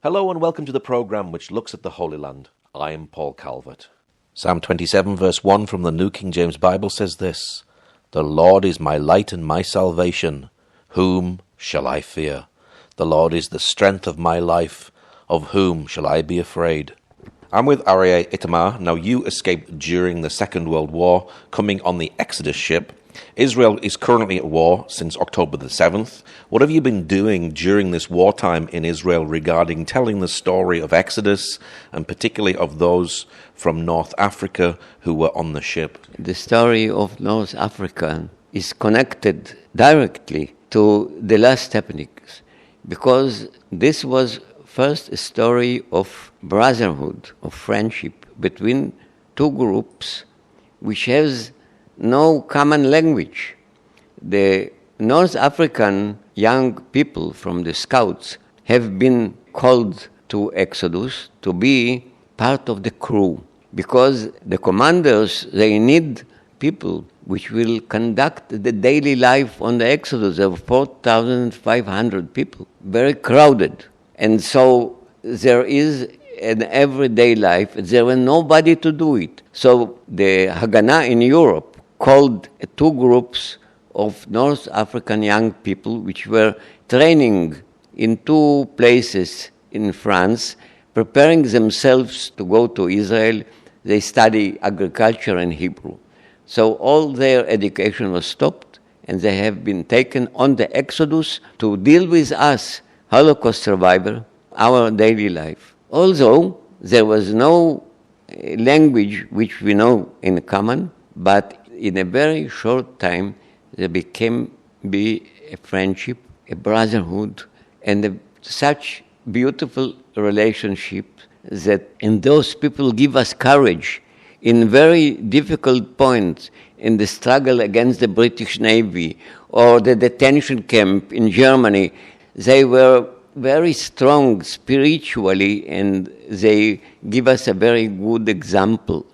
Hello and welcome to the programme which looks at the Holy Land. I am Paul Calvert. Psalm 27 verse 1 from the New King James Bible says this: "The Lord is my light and my salvation. Whom shall I fear? The Lord is the strength of my life. Of whom shall I be afraid?" I'm with Arie Itamar. Now, you escaped during the Second World War, coming on the Exodus ship. Israel is currently at war since October the 7th. What have you been doing during this wartime in Israel regarding telling the story of Exodus, and particularly of those from North Africa who were on the ship? The story of North Africa is connected directly to the last happenings, because this was first a story of brotherhood, of friendship between two groups which has no common language. The North African young people from the Scouts have been called to Exodus to be part of the crew, because the commanders, they need people which will conduct the daily life on the Exodus. There were 4,500 people, very crowded. And so there is an everyday life. There was nobody to do it. So the Haganah in Europe called two groups of North African young people which were training in two places in France, preparing themselves to go to Israel. They study agriculture and Hebrew. So all their education was stopped, and they have been taken on the Exodus to deal with us, Holocaust survivor, our daily life. Although there was no language which we know in common, but in a very short time there became a friendship, a brotherhood, and such beautiful relationship that, and those people give us courage in very difficult points in the struggle against the British Navy or the detention camp in Germany. They were very strong spiritually, and they give us a very good example.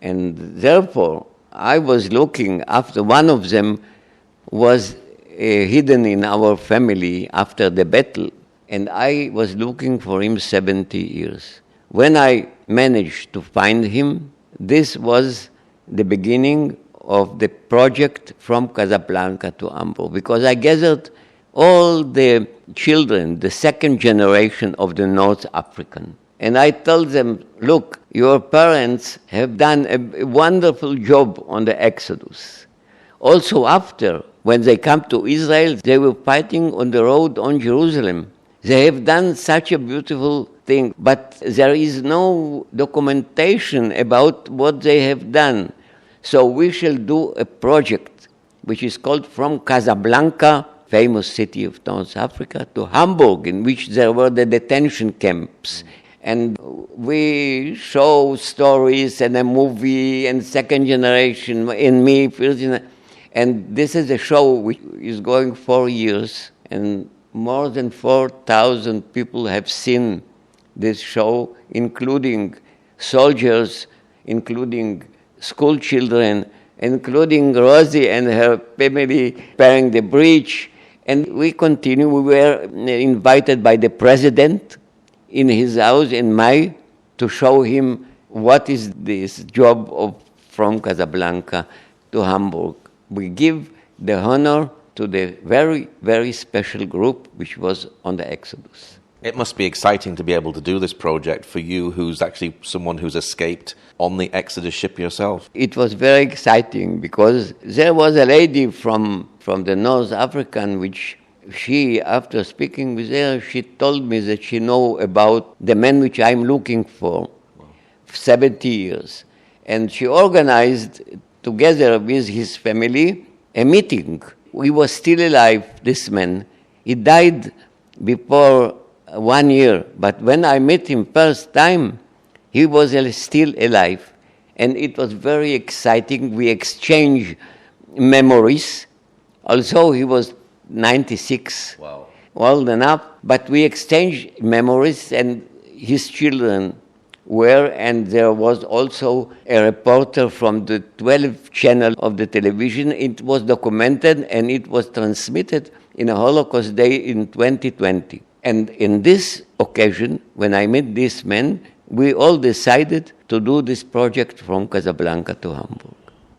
And therefore, I was looking after one of them was hidden in our family after the battle, and I was looking for him 70 years. When I managed to find him, this was the beginning of the project from Casablanca to Hamburg, because I gathered all the children, the second generation of the North African. And I told them, look, your parents have done a wonderful job on the Exodus. Also after, when they come to Israel, they were fighting on the road on Jerusalem. They have done such a beautiful thing, but there is no documentation about what they have done. So we shall do a project which is called From Casablanca, famous city of North Africa, to Hamburg, in which there were the detention camps. And we show stories and a movie and second generation in me, first generation. And this is a show which is going 4 years, and more than 4,000 people have seen this show, including soldiers, including school children, including Rosie and her family preparing the bridge. And we continue. We were invited by the president in his house in May to show him what is this job of From Casablanca to Hamburg. We give the honor to the very, very special group which was on the Exodus. It must be exciting to be able to do this project for you, who's actually someone who's escaped on the Exodus ship yourself. It was very exciting because there was a lady from the North African which she, after speaking with her, she told me that she know about the man which I'm looking for, 70 years. And she organized, together with his family, a meeting. He was still alive, this man. He died before 1 year, but when I met him first time, he was still alive. And it was very exciting. We exchanged memories. Also, he was 96, old enough, but we exchanged memories, and his children were, and there was also a reporter from the 12th channel of the television. It was documented and it was transmitted in a Holocaust Day in 2020. And in this occasion, when I met this man, we all decided to do this project from Casablanca to Hamburg.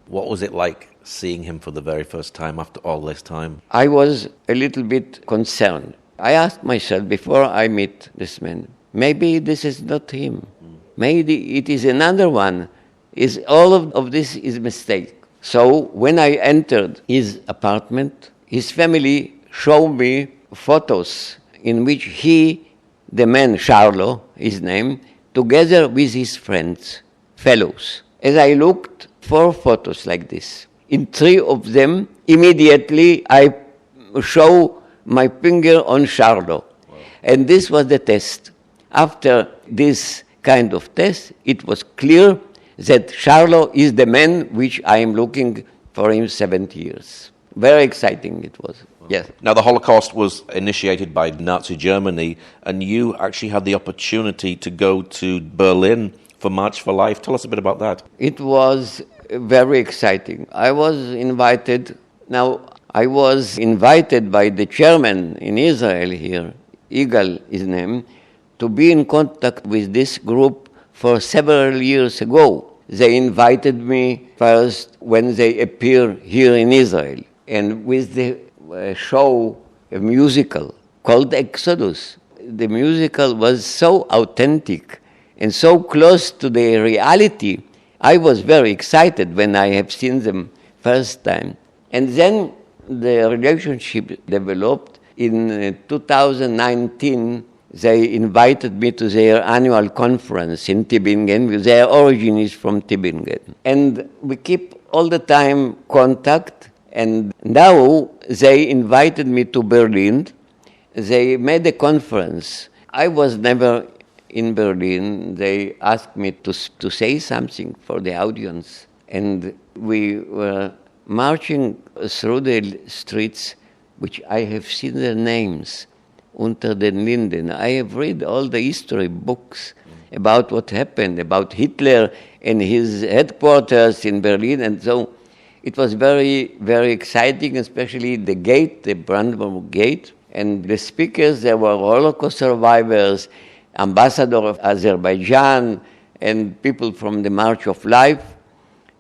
What was it like seeing him for the very first time after all this time? I was a little bit concerned. I asked myself before I meet this man, maybe this is not him. Maybe it is another one. All of this is mistake. So when I entered his apartment, his family showed me photos in which he, the man, Charlo, his name, together with his friends, fellows. As I looked, 4 photos like this. In 3 of them, immediately I show my finger on Charlo. Wow. And this was the test. After this kind of test, it was clear that Charlo is the man which I am looking for him 70 years. Very exciting it was. Yes. Now, the Holocaust was initiated by Nazi Germany, and you actually had the opportunity to go to Berlin for March for Life. Tell us a bit about that. It was very exciting. I was invited by the chairman in Israel here, Igal, his name, to be in contact with this group for several years ago. They invited me first when they appeared here in Israel, and with the show, a musical called Exodus. The musical was so authentic and so close to the reality. I was very excited when I have seen them first time. And then the relationship developed. In 2019, they invited me to their annual conference in Tübingen. Their origin is from Tübingen. And we keep all the time contact. And now they invited me to Berlin. They made a conference. I was never in Berlin. They asked me to say something for the audience. And we were marching through the streets, which I have seen their names, Unter den Linden. I have read all the history books about what happened, about Hitler and his headquarters in Berlin, and so it was very, very exciting, especially the gate, the Brandenburg Gate, and the speakers, there were Holocaust survivors, ambassador of Azerbaijan, and people from the March of Life,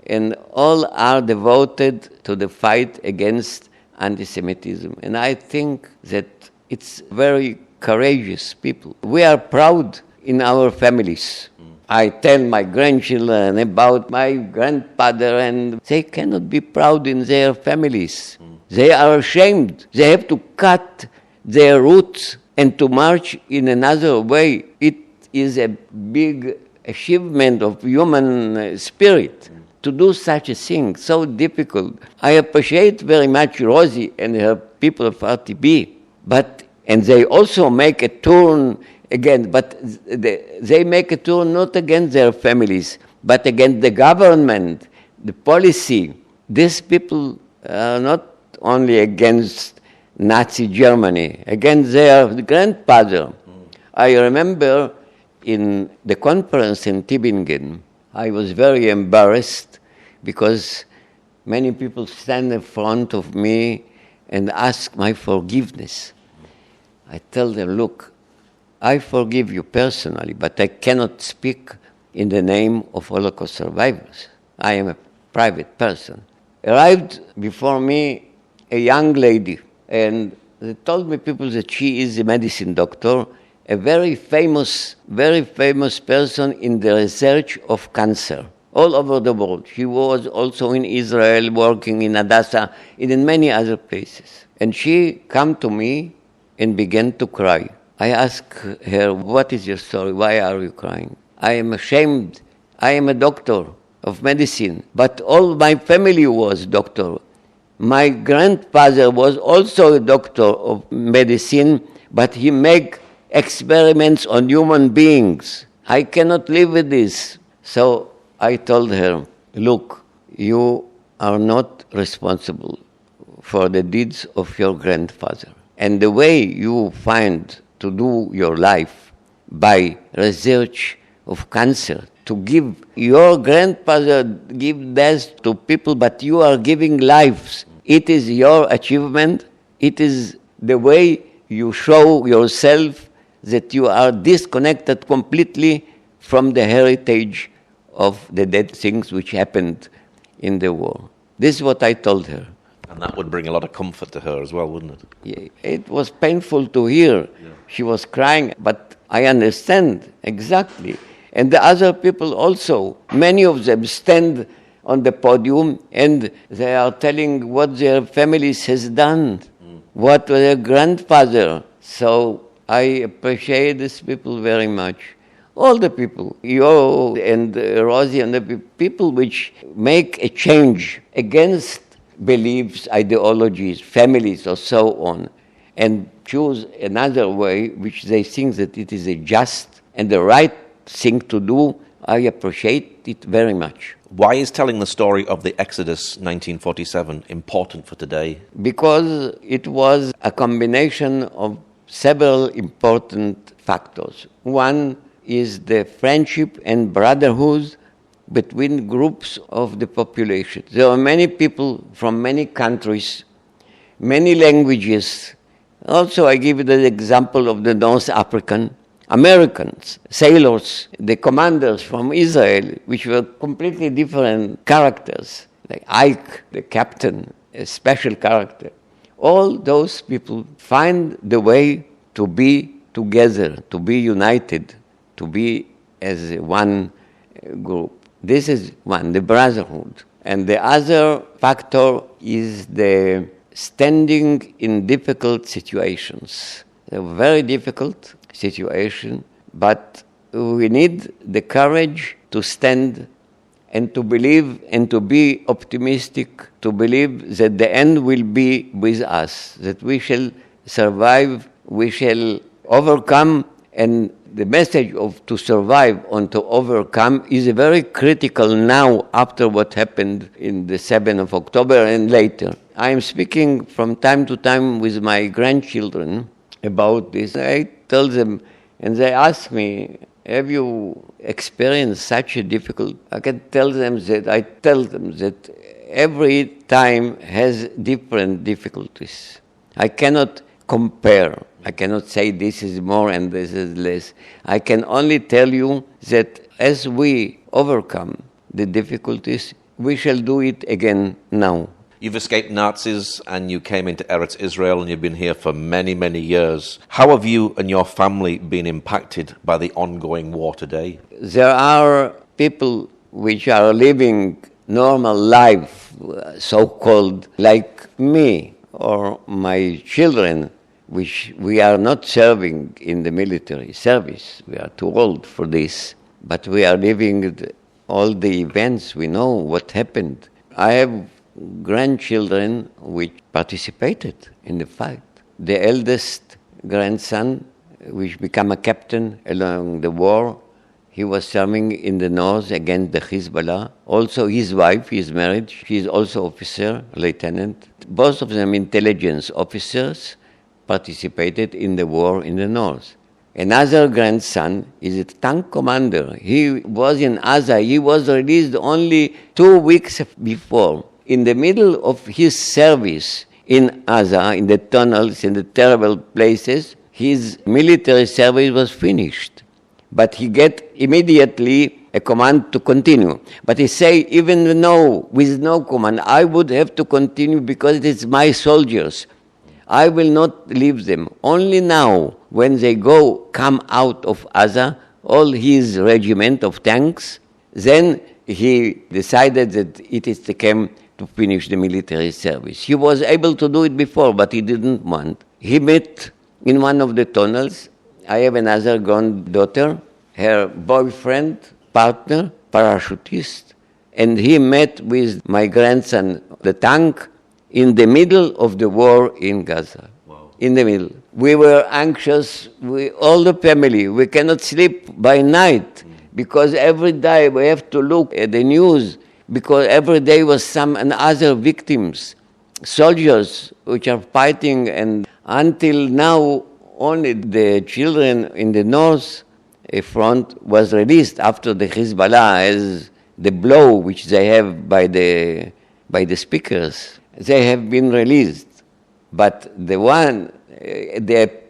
and all are devoted to the fight against antisemitism. And I think that it's very courageous people. We are proud in our families. I tell my grandchildren about my grandfather, and they cannot be proud in their families. They are ashamed. They have to cut their roots and to march in another way. It is a big achievement of human spirit to do such a thing, so difficult. I appreciate very much Rosie and her people of RTB, and they also make a turn again, but they make a turn not against their families, but against the government, the policy. These people are not only against Nazi Germany, against their grandfather. I remember in the conference in Tübingen, I was very embarrassed because many people stand in front of me and ask my forgiveness. I tell them, look, I forgive you personally, but I cannot speak in the name of Holocaust survivors. I am a private person. Arrived before me a young lady, and they told me people that she is a medicine doctor, a very famous person in the research of cancer all over the world. She was also in Israel, working in Hadassah, and in many other places. And she came to me and began to cry. I asked her, what is your story? Why are you crying? I am ashamed. I am a doctor of medicine, but all my family was doctor. My grandfather was also a doctor of medicine, but he made experiments on human beings. I cannot live with this. So I told her, look, you are not responsible for the deeds of your grandfather. And the way you find to do your life by research of cancer, to give your grandfather give death to people, but you are giving lives. It is your achievement. It is the way you show yourself that you are disconnected completely from the heritage of the dead things which happened in the war. This is what I told her. And that would bring a lot of comfort to her as well, wouldn't it? Yeah, it was painful to hear. Yeah. She was crying, but I understand exactly. And the other people also, many of them stand on the podium and they are telling what their families has done, what their grandfather. So I appreciate these people very much. All the people, you and Rosie and the people which make a change against beliefs, ideologies, families or so on, and choose another way which they think that it is a just and the right thing to do, I appreciate it very much. Why is telling the story of the Exodus 1947 important for today? Because it was a combination of several important factors. One is the friendship and brotherhood between groups of the population. There are many people from many countries, many languages. Also, I give you the example of the North African Americans, sailors, the commanders from Israel, which were completely different characters, like Ike, the captain, a special character. All those people find the way to be together, to be united, to be as one group. This is one, the brotherhood. And the other factor is the standing in difficult situations. A very difficult situation, but we need the courage to stand and to believe and to be optimistic, to believe that the end will be with us, that we shall survive, we shall overcome, and the message of to survive and to overcome is very critical now after what happened in the 7th of October and later. I am speaking from time to time with my grandchildren about this. I tell them, and they ask me, have you experienced such a difficult? I tell them that every time has different difficulties. I cannot compare. I cannot say this is more and this is less. I can only tell you that as we overcome the difficulties, we shall do it again now. You've escaped Nazis and you came into Eretz Israel and you've been here for many, many years. How have you and your family been impacted by the ongoing war today? There are people which are living normal life, so-called, like me or my children, which we are not serving in the military service. We are too old for this. But we are living all the events. We know what happened. I have grandchildren which participated in the fight. The eldest grandson, which became a captain along the war, he was serving in the north against the Hezbollah. Also his wife is married. She is also officer, lieutenant. Both of them intelligence officers participated in the war in the north. Another grandson is a tank commander. He was in Gaza. He was released only 2 weeks before. In the middle of his service in Gaza, in the tunnels, in the terrible places, his military service was finished. But he get immediately a command to continue. But he say, even though with no command, I would have to continue because it is my soldiers. I will not leave them. Only now, when they come out of Gaza, all his regiment of tanks, then he decided that it is time to finish the military service. He was able to do it before, but he didn't want. He met in one of the tunnels. I have another granddaughter, her boyfriend, partner, parachutist, and he met with my grandson, the tank, in the middle of the war in Gaza. Wow. In the middle. We were anxious, all the family. We cannot sleep by night because every day we have to look at the news because every day was some and other victims, soldiers which are fighting, and until now only the children in the north front was released after the Hezbollah as the blow which they have by the speakers. They have been released. But the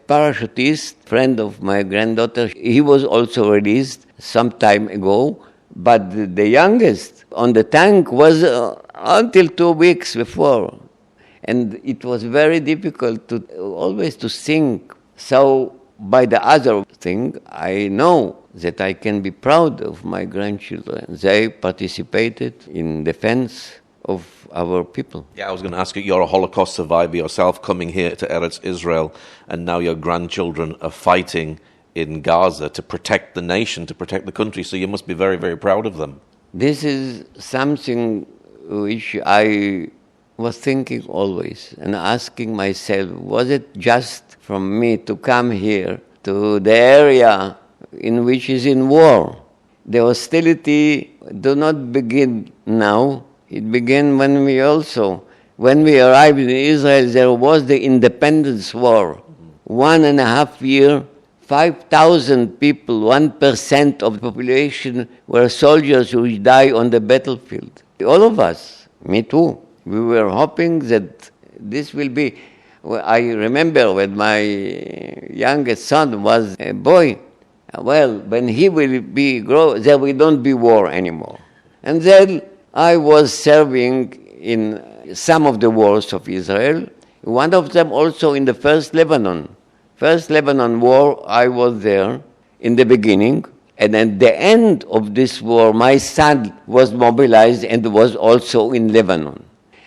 parachutist, friend of my granddaughter. He was also released some time ago, but the youngest on the tank was until 2 weeks before. And it was very difficult to always to think. So by the other thing, I know that I can be proud of my grandchildren. They participated in defense of our people. Yeah, I was going to ask you, you're a Holocaust survivor yourself, coming here to Eretz Israel, and now your grandchildren are fighting in Gaza to protect the nation, to protect the country, so you must be very, very proud of them. This is something which I was thinking always and asking myself, was it just from me to come here to the area in which is in war? The hostility do not begin now. It began when we arrived in Israel, there was the independence war. 1.5 years, 5,000 people, 1% of the population were soldiers who died on the battlefield. All of us, me too. We were hoping that this will be. I remember when my youngest son was a boy, well, when he will grow, there will not be war anymore. And then I was serving in some of the wars of Israel, one of them also in the First Lebanon War. I was there in the beginning, and at the end of this war, my son was mobilized and was also in Lebanon.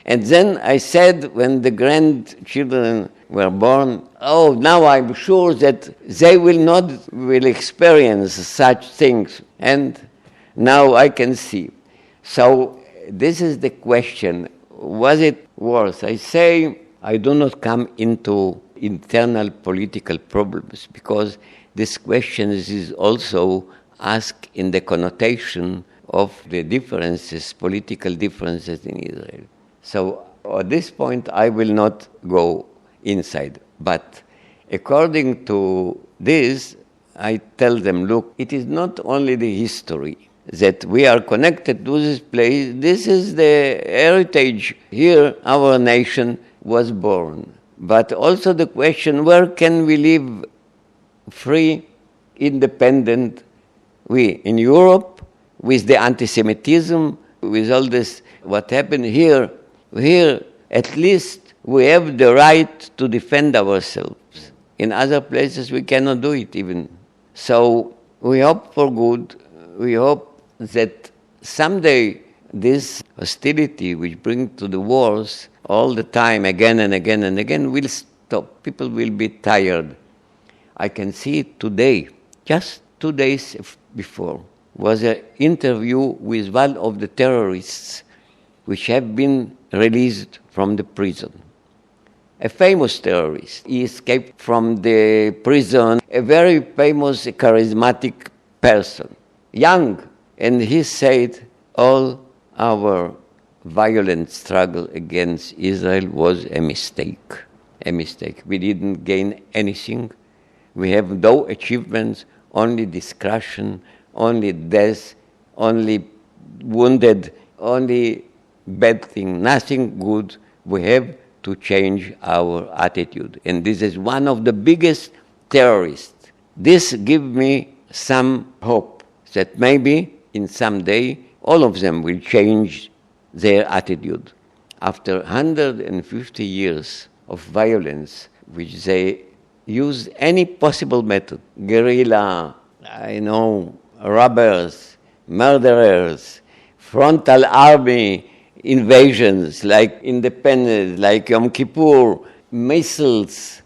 And then I said, when the grandchildren were born, now I'm sure that they will experience such things. And now I can see. So this is the question. Was it worse? I say I do not come into internal political problems, because this question is also asked in the connotation of the differences, political differences in Israel. So at this point, I will not go inside. But according to this, I tell them, look, it is not only the history that we are connected to this place. This is the heritage. Here, our nation was born. But also the question, where can we live free, independent? We, in Europe, with the antisemitism, with all this, what happened here, at least we have the right to defend ourselves. In other places, we cannot do it even. So we hope for good. We hope that someday this hostility which brings to the wars all the time, again and again and again, will stop. People will be tired. I can see it today. Just 2 days before was an interview with one of the terrorists which have been released from the prison. A famous terrorist. He escaped from the prison, a very famous, charismatic person, young. And he said, all our violent struggle against Israel was a mistake. A mistake. We didn't gain anything. We have no achievements, only discussion, only death, only wounded, only bad thing, nothing good. We have to change our attitude. And this is one of the biggest terrorists. This gives me some hope that maybe in some day all of them will change their attitude. After 150 years of violence, which they used any possible method, guerrilla, robbers, murderers, frontal army, invasions like Independence, like Yom Kippur, missiles,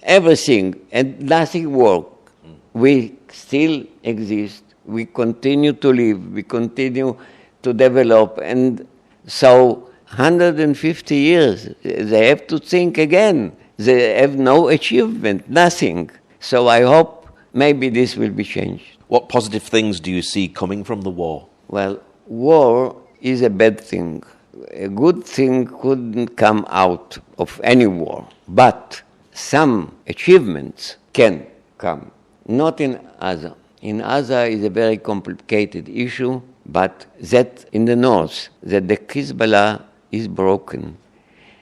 everything, and nothing worked. We still exist. We continue to live. We continue to develop. And so 150 years, they have to think again. They have no achievement, nothing. So I hope maybe this will be changed. What positive things do you see coming from the war? Well, war is a bad thing. A good thing couldn't come out of any war, but some achievements can come. Not in Gaza. In Gaza is a very complicated issue, but that in the north, that the Hezbollah is broken.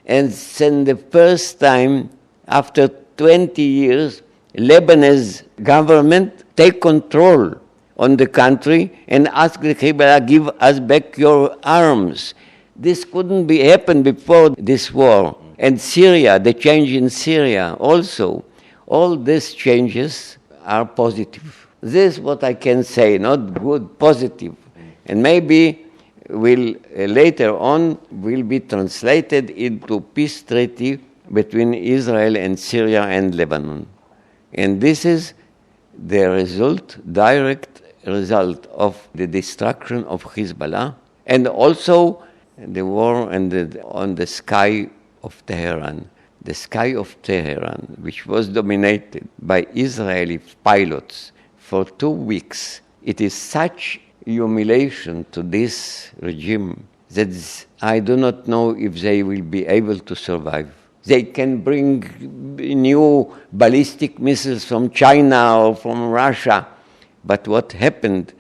And then the first time, after 20 years, Lebanese government take control on the country and ask the Hezbollah, give us back your arms. This couldn't be happen before this war. And Syria, the change in Syria also, all these changes are positive. This is what I can say, not good, positive. And maybe will later on will be translated into peace treaty between Israel and Syria and Lebanon. And this is the result, direct result of the destruction of Hezbollah and also the war on the sky of Tehran. The sky of Tehran, which was dominated by Israeli pilots for 2 weeks. It is such humiliation to this regime that I do not know if they will be able to survive. They can bring new ballistic missiles from China or from Russia. But what happened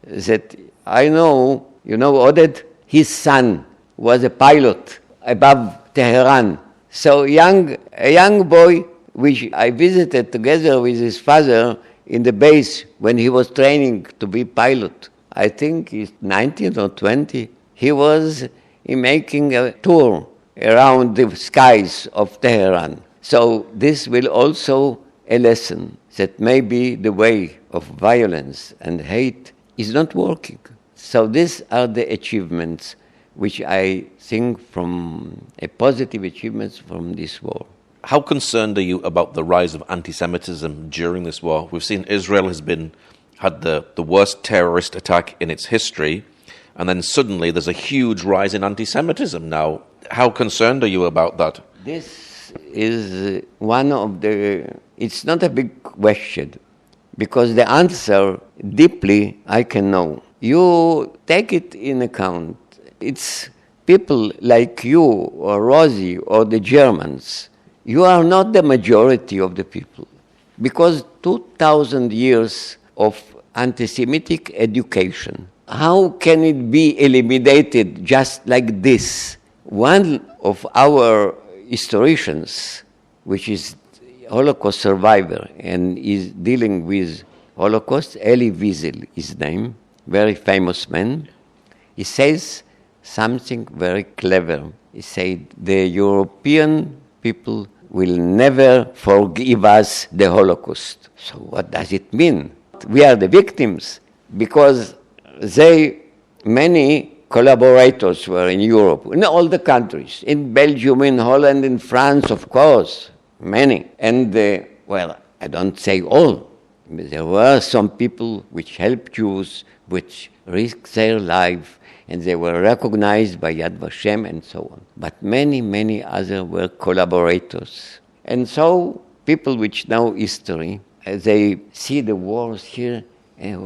that I know, Oded, his son was a pilot above Tehran. So a young boy, which I visited together with his father in the base when he was training to be pilot. I think he's 19 or 20. He was making a tour around the skies of Tehran. So this will also a lesson that maybe the way of violence and hate is not working. So these are the achievements which I think from a positive achievements from this war. How concerned are you about the rise of antisemitism during this war? We've seen Israel had the worst terrorist attack in its history, and then suddenly there's a huge rise in antisemitism now. How concerned are you about that? This is one of it's not a big question, because the answer deeply I can know. You take it in account. It's people like you or Rosie or the Germans. You are not the majority of the people, because 2,000 years of anti-Semitic education, how can it be eliminated just like this? One of our historians, which is Holocaust survivor and is dealing with Holocaust, Elie Wiesel, his name, very famous man, he says something very clever. He said, the European people will never forgive us the Holocaust. So what does it mean? We are the victims because many collaborators were in Europe, in all the countries, in Belgium, in Holland, in France, of course, many. And, I don't say all. There were some people which helped Jews, which risked their life, and they were recognized by Yad Vashem and so on. But many, many others were collaborators. And so people which know history, they see the wars here, and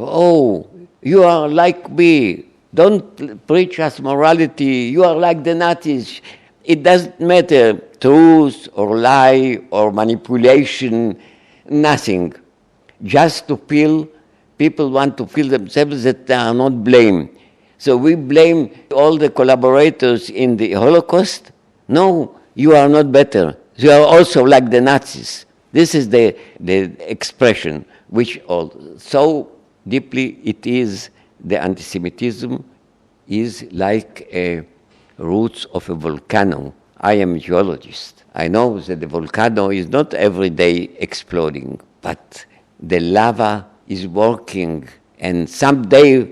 you are like me. Don't preach us morality. You are like the Nazis. It doesn't matter, truth or lie or manipulation, nothing. Just to feel, people want to feel themselves that they are not blamed. So we blame all the collaborators in the Holocaust. No, you are not better. You are also like the Nazis. This is the expression which so deeply it is, the anti-Semitism is like a roots of a volcano. I am a geologist. I know that the volcano is not every day exploding, but the lava is working, and someday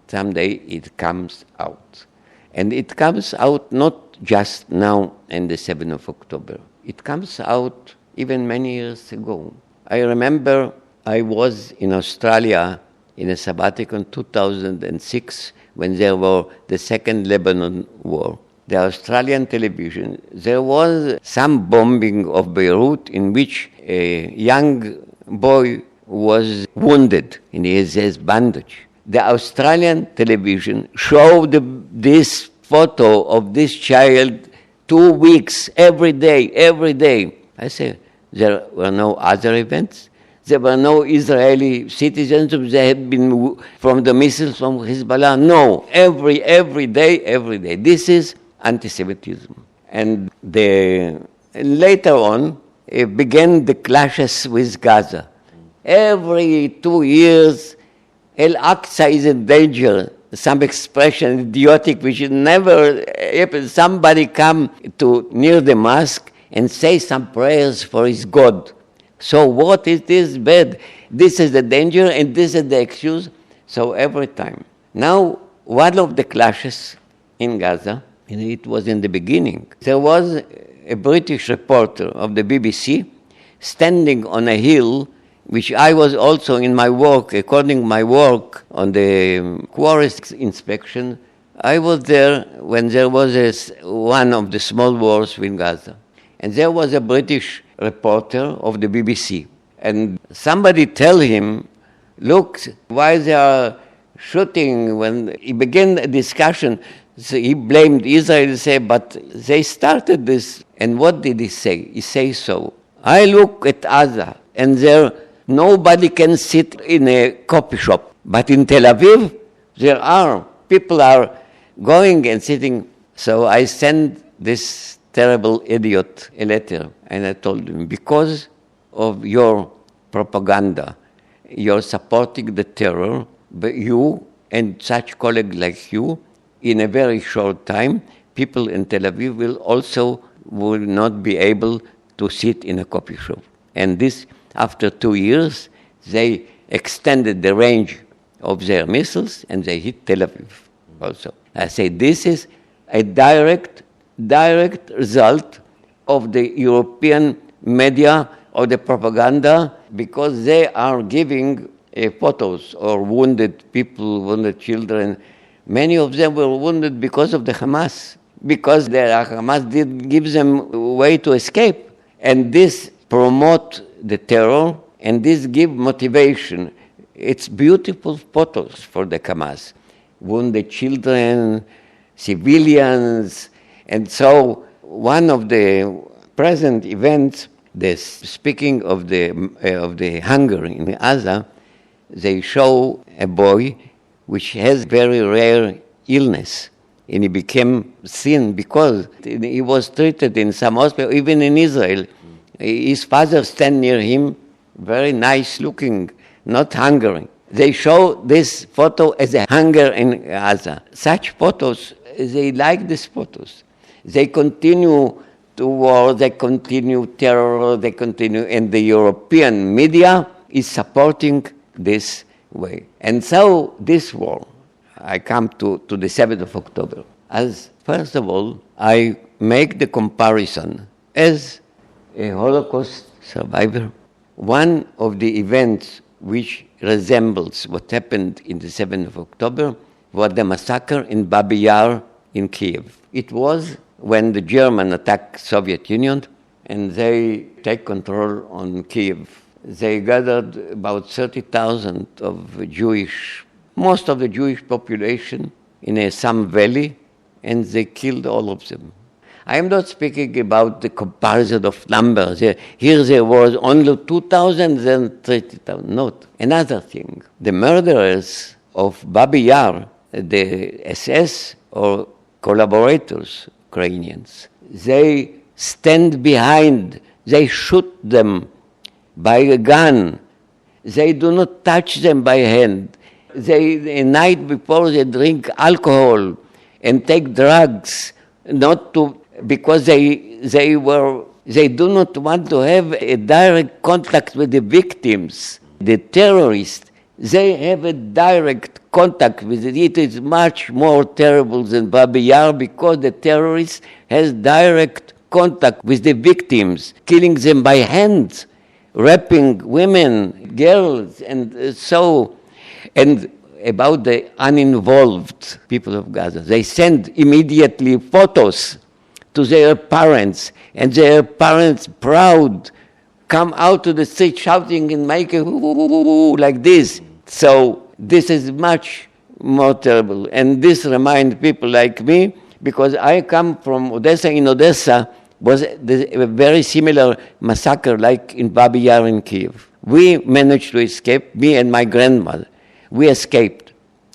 it comes out. And it comes out not just now on the 7th of October. It comes out even many years ago. I remember I was in Australia in a sabbatical in 2006 when there was the Second Lebanon War. The Australian television, there was some bombing of Beirut in which a young boy was wounded and he has bandage. The Australian television showed this photo of this child 2 weeks, every day. I said, there were no other events. There were no Israeli citizens who had been from the missiles from Hezbollah. No, every day. This is anti-Semitism. And later on, began the clashes with Gaza. Every 2 years, Al-Aqsa is in danger. Some expression, idiotic, which never happen. Somebody come to near the mosque and say some prayers for his God. So what is this bad? This is the danger and this is the excuse. So every time. Now, one of the clashes in Gaza, and it was in the beginning, there was a British reporter of the BBC standing on a hill, which I was also in my work, according to my work on the quarries inspection, I was there when there was one of the small wars in Gaza. And there was a British reporter of the BBC. And somebody tell him, look, why they are shooting? When he began a discussion, so he blamed Israel, he said, but they started this. And what did he say? He says so. I look at Gaza, and there nobody can sit in a coffee shop. But in Tel Aviv, there are. People are going and sitting. So I sent this terrible idiot a letter, and I told him, because of your propaganda, you're supporting the terror, but you and such colleagues like you, in a very short time, people in Tel Aviv will not be able to sit in a coffee shop. And this, after 2 years, they extended the range of their missiles and they hit Tel Aviv also. I say this is a direct result of the European media or the propaganda, because they are giving photos of wounded people, wounded children. Many of them were wounded because of the Hamas, because the Hamas didn't give them a way to escape. And this promote the terror, and this give motivation. It's beautiful photos for the Hamas. Wounded children, civilians. And so one of the present events, speaking of the hunger in Gaza, they show a boy which has very rare illness, and he became thin because he was treated in some hospital, even in Israel. His father stand near him, very nice looking, not hungry. They show this photo as a hunger in Gaza. Such photos, they like these photos. They continue to war, they continue terror, they continue, and the European media is supporting this way. And so this war, I come to the 7th of October. As first of all, I make the comparison as a Holocaust survivor. One of the events which resembles what happened in the 7th of October was the massacre in Babi Yar in Kiev. It was when the Germans attacked Soviet Union and they take control on Kiev. They gathered about 30,000 of most of the Jewish population in some valley, and they killed all of them. I am not speaking about the comparison of numbers. Here there was only 2,000, then 30,000. Not. Another thing, the murderers of Babi Yar, the SS or collaborators, Ukrainians, they stand behind, they shoot them by a gun. They do not touch them by hand. The night before they drink alcohol and take drugs, because they do not want to have a direct contact with the victims. The terrorists, they have a direct contact with it. It is much more terrible than Babi Yar because the terrorist has direct contact with the victims, killing them by hand, raping women, girls, and so. And about the uninvolved people of Gaza, they send immediately photos to their parents, and their parents, proud, come out to the street shouting and making like this. So this is much more terrible. And this reminds people like me, because I come from Odessa. In Odessa was a very similar massacre like in Babi Yar in Kiev. We managed to escape, me and my grandmother. We escaped.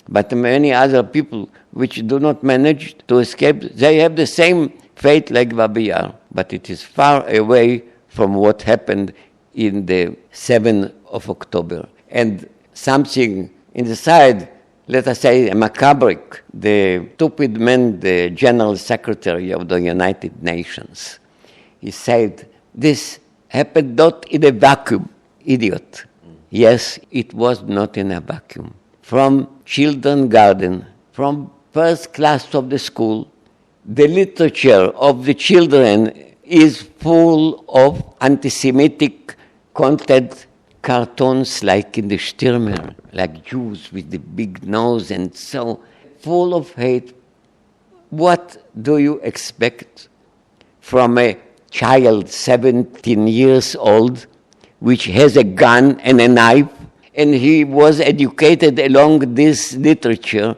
But many other people which do not manage to escape, they have the same fate like Babi Yar. But it is far away from what happened in the 7th of October. And something in the side, let us say, a macabre, the stupid man, the General Secretary of the United Nations, he said, this happened not in a vacuum, idiot. Yes, it was not in a vacuum. From children's garden, from first class of the school, the literature of the children is full of anti-Semitic content, cartoons like in the Stürmer, like Jews with the big nose and so, full of hate. What do you expect from a child 17 years old which has a gun and a knife, and he was educated along this literature?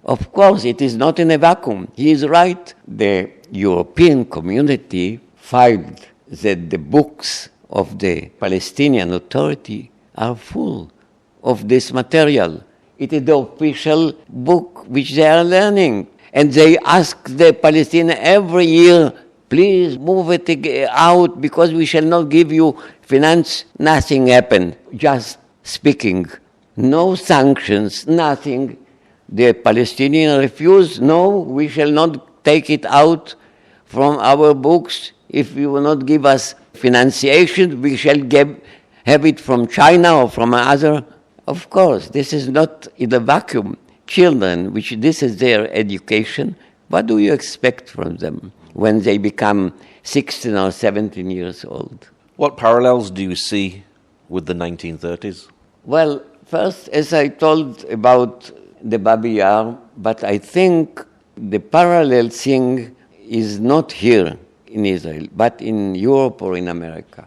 Of course, it is not in a vacuum. He is right. The European community filed that the books of the Palestinian Authority are full of this material. It is the official book which they are learning. And they ask the Palestinians every year, please move it out because we shall not give you finance. Nothing happened. Just speaking. No sanctions, nothing. The Palestinians refuse. No, we shall not take it out from our books. If you will not give us financiation, we shall have it from China or from other. Of course, this is not in a vacuum. Children, which this is their education, what do you expect from them when they become 16 or 17 years old? What parallels do you see with the 1930s? Well, first, as I told about the Babi Yar, but I think the parallel thing is not here in Israel, but in Europe or in America.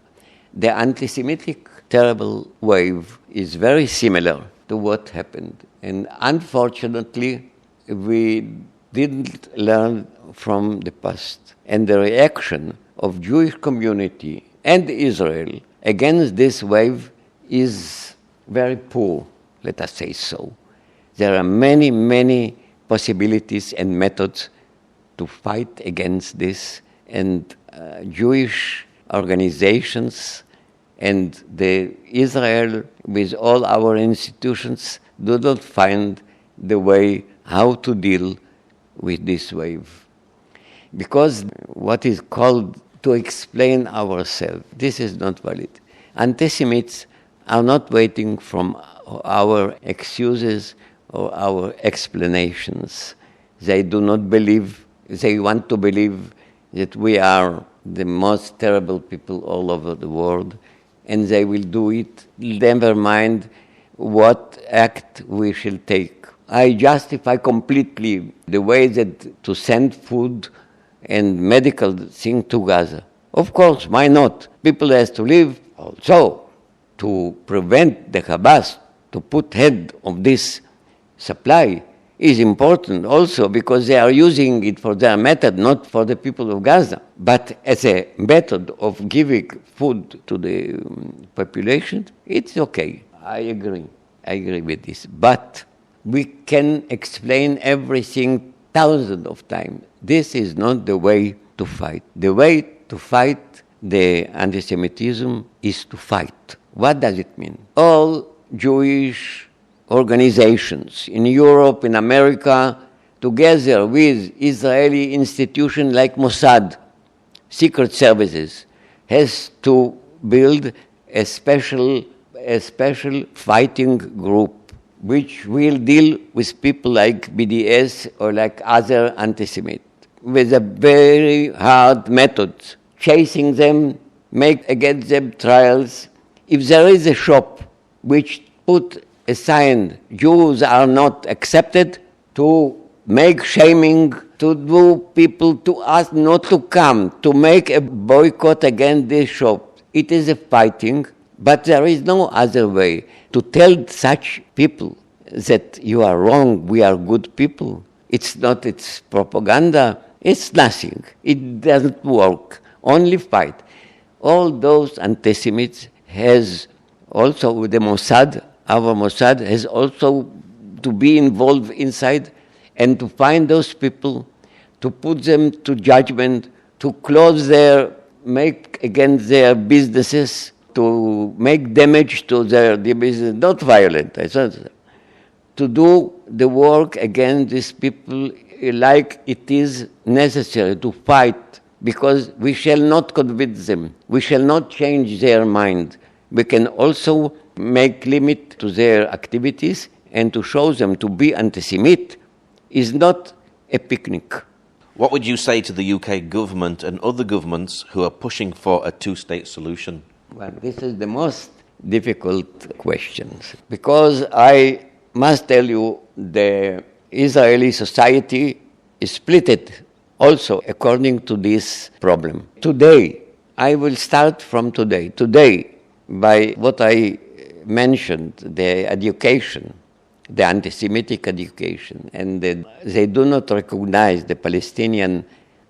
The anti-Semitic terrible wave is very similar to what happened. And unfortunately, we didn't learn from the past. And the reaction of Jewish community and Israel against this wave is very poor, let us say so. There are many, many possibilities and methods to fight against this, and Jewish organizations and the Israel with all our institutions do not find the way how to deal with this wave. Because what is called to explain ourselves, this is not valid. Anti-Semites are not waiting from our excuses or our explanations. They do not believe, they want to believe that we are the most terrible people all over the world, and they will do it, never mind what act we shall take. I justify completely the way that to send food and medical thing to Gaza. Of course, why not? People has to live. Also, to prevent the Hamas to put head of this supply is important also because they are using it for their method, not for the people of Gaza. But as a method of giving food to the population, it's okay. I agree with this. But we can explain everything thousands of times. This is not the way to fight. The way to fight the anti-Semitism is to fight. What does it mean? All Jewish organizations in Europe, in America, together with Israeli institutions like Mossad, secret services, has to build a special fighting group which will deal with people like BDS or like other anti-Semites with a very hard method, chasing them, make against them trials. If there is a shop which put a sign, Jews are not accepted, to make shaming, to do people to ask not to come, to make a boycott against this shop. It is a fighting, but there is no other way. To tell such people that you are wrong, we are good people, it's propaganda, it's nothing. It doesn't work. Only fight. All those anti-Semites has also with the Mossad, our Mossad has also to be involved inside and to find those people, to put them to judgment, to close their make against their businesses, to make damage to their business, not violent, I said, to do the work against these people like it is necessary to fight, because we shall not convince them, we shall not change their mind. We can also make limit to their activities, and to show them to be anti-Semite is not a picnic. What would you say to the UK government and other governments who are pushing for a two-state solution? Well, this is the most difficult question, because I must tell you the Israeli society is split also according to this problem. Today, I will start from today. Today, by what I mentioned, the education, the anti-Semitic education, and they do not recognize the Palestinian,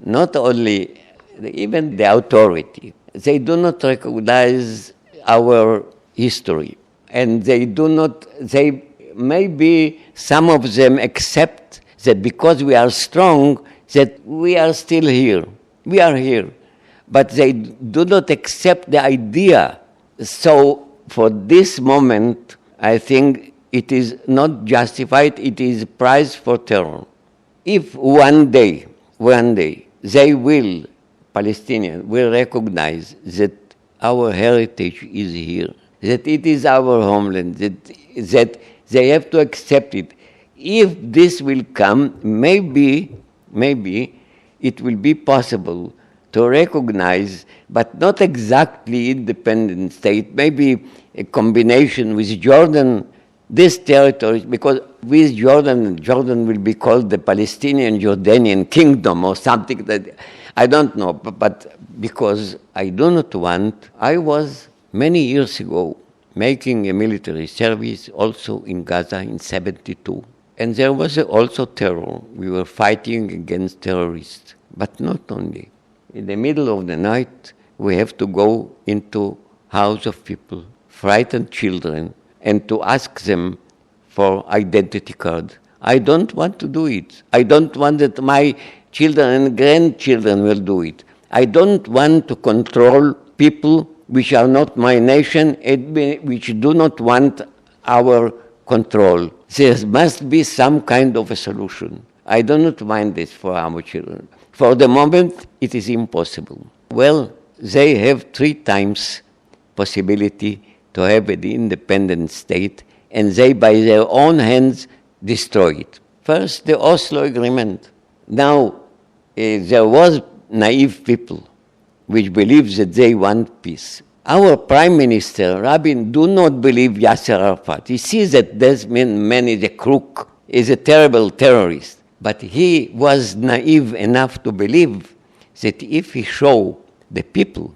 not only, even the authority. They do not recognize our history, and maybe some of them accept that because we are strong, that we are still here. We are here. But they do not accept the idea. So for this moment, I think it is not justified, it is price for terror. If one day, they will, Palestinians will recognize that our heritage is here, that it is our homeland, that they have to accept it. If this will come, maybe it will be possible to recognize, but not exactly independent state, maybe a combination with Jordan, this territory, because with Jordan will be called the Palestinian Jordanian Kingdom or something that, I don't know, but because I do not want, I was many years ago making a military service also in Gaza in 1972. And there was also terror. We were fighting against terrorists, but not only. In the middle of the night, we have to go into house of people, frightened children, and to ask them for identity card. I don't want to do it. I don't want that my children and grandchildren will do it. I don't want to control people which are not my nation and which do not want our control. There must be some kind of a solution. I do not mind this for our children. For the moment, it is impossible. Well, they have 3 times possibility to have an independent state, and they, by their own hands, destroy it. First, the Oslo Agreement. Now, there was naive people which believe that they want peace. Our Prime Minister, Rabin, do not believe Yasser Arafat. He sees that Desmond Man is a crook, is a terrible terrorist. But he was naive enough to believe that if he show the people,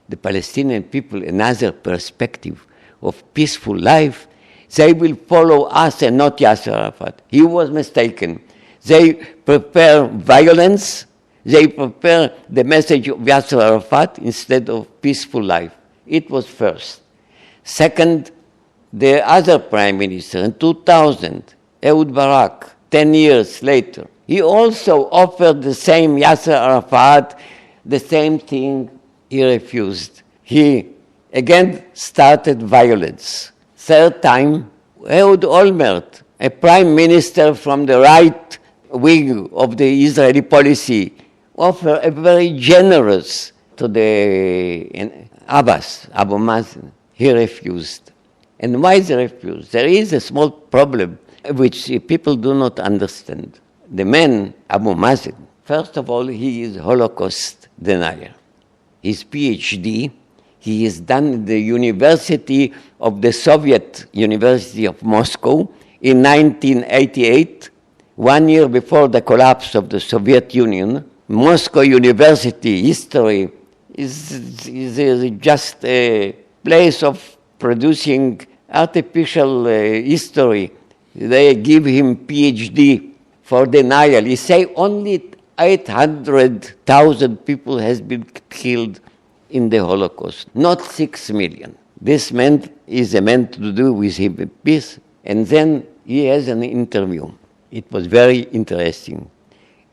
the Palestinian people, another perspective of peaceful life, they will follow us and not Yasser Arafat. He was mistaken. They prepare violence. They prepare the message of Yasser Arafat instead of peaceful life. It was first. Second, the other prime minister in 2000, Ehud Barak, 10 years later, he also offered the same Yasser Arafat, the same thing. He refused. He again started violence. Third time, Ehud Olmert, a prime minister from the right wing of the Israeli policy, offered a very generous to the Abbas, Abu Mazen. He refused. And why they refused? There is a small problem which people do not understand. The man, Abu Mazen, first of all, he is Holocaust denier. His PhD, he is done at the University of the Soviet University of Moscow in 1988, 1 year before the collapse of the Soviet Union. Moscow University history is just a place of producing artificial history. They give him PhD for denial. He say only 800,000 people has been killed in the Holocaust, not 6 million. This man is a man to do with him peace. And then he has an interview. It was very interesting.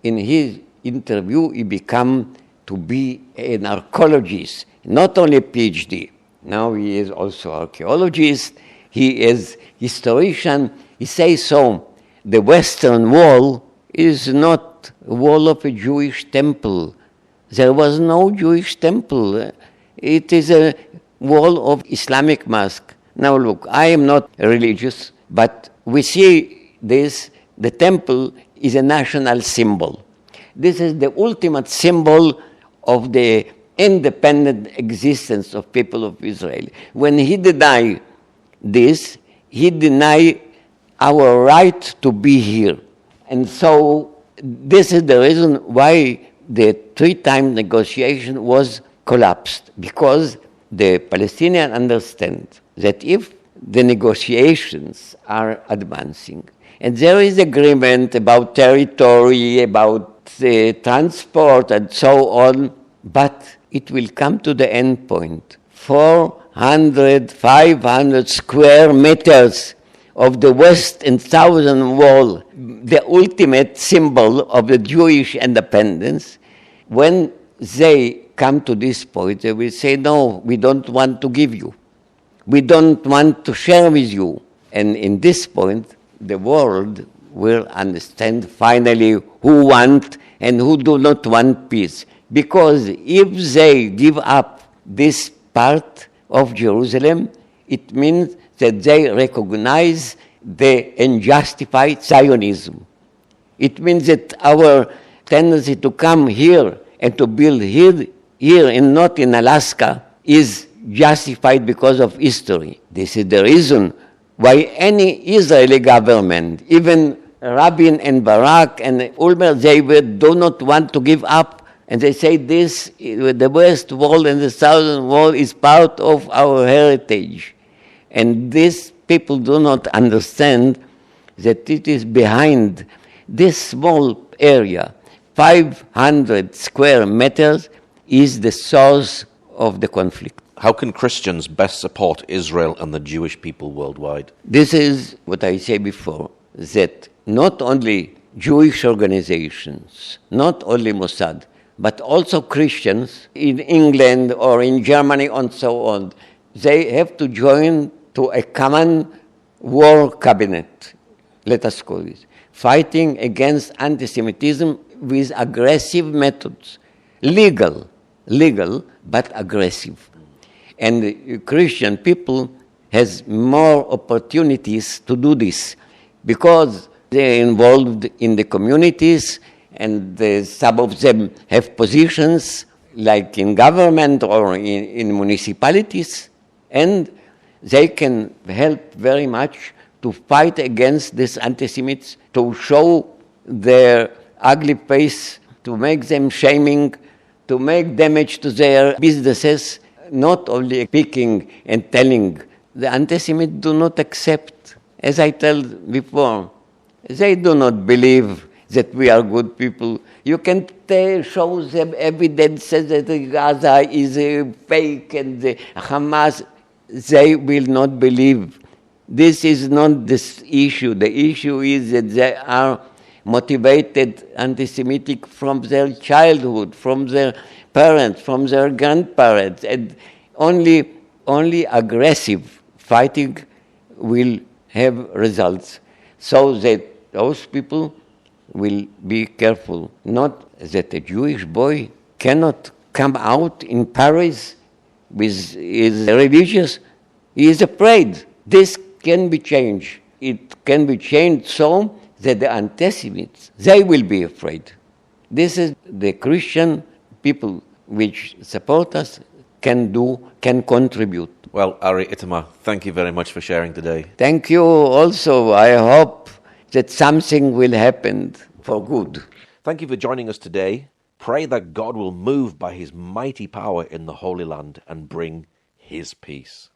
In his interview, he became to be an archaeologist, not only a PhD. Now he is also archaeologist, he is historian. He says so. The Western Wall is not a wall of a Jewish temple. There was no Jewish temple. It is a wall of Islamic mosque. Now look, I am not religious, but we see this, the temple is a national symbol. This is the ultimate symbol of the independent existence of people of Israel. When he denied this, he denied our right to be here. And so this is the reason why the three-time negotiation was collapsed, because the Palestinians understand that if the negotiations are advancing, and there is agreement about territory, about transport and so on, but it will come to the end point. 400, 500 square meters of the west and southern wall, the ultimate symbol of the Jewish independence. When they come to this point, they will say, no, we don't want to give you. We don't want to share with you. And in this point, the world will understand finally who want and who do not want peace. Because if they give up this part of Jerusalem, it means that they recognize the unjustified Zionism. It means that our tendency to come here and to build here and not in Alaska is justified because of history. This is the reason why any Israeli government, even Rabin and Barak and Olmert, they do not want to give up. And they say this, the West Wall and the Southern Wall is part of our heritage. And these people do not understand that it is behind this small area, 500 square meters, is the source of the conflict. How can Christians best support Israel and the Jewish people worldwide? This is what I said before, that not only Jewish organizations, not only Mossad, but also Christians in England or in Germany and so on, they have to join to a common war cabinet, let us call it, fighting against antisemitism with aggressive methods, legal, but aggressive. And Christian people has more opportunities to do this because they're involved in the communities, and some of them have positions like in government or in municipalities, and they can help very much to fight against these antisemites, to show their ugly face, to make them shaming, to make damage to their businesses, not only speaking and telling. The antisemites do not accept, as I told before, they do not believe that we are good people. You can show them evidences that Gaza is a fake and the Hamas, they will not believe. This is not this issue. The issue is that they are motivated anti-Semitic from their childhood, from their parents, from their grandparents, and only aggressive fighting will have results. So that those people will be careful. Not that a Jewish boy cannot come out in Paris with his religious. He is afraid. This can be changed. It can be changed so that the antisemites, they will be afraid. This is the Christian people which support us can contribute. Well, Arie Itamar, thank you very much for sharing today. Thank you also. I hope that something will happen for good. Thank you for joining us today. Pray that God will move by his mighty power in the Holy Land and bring his peace.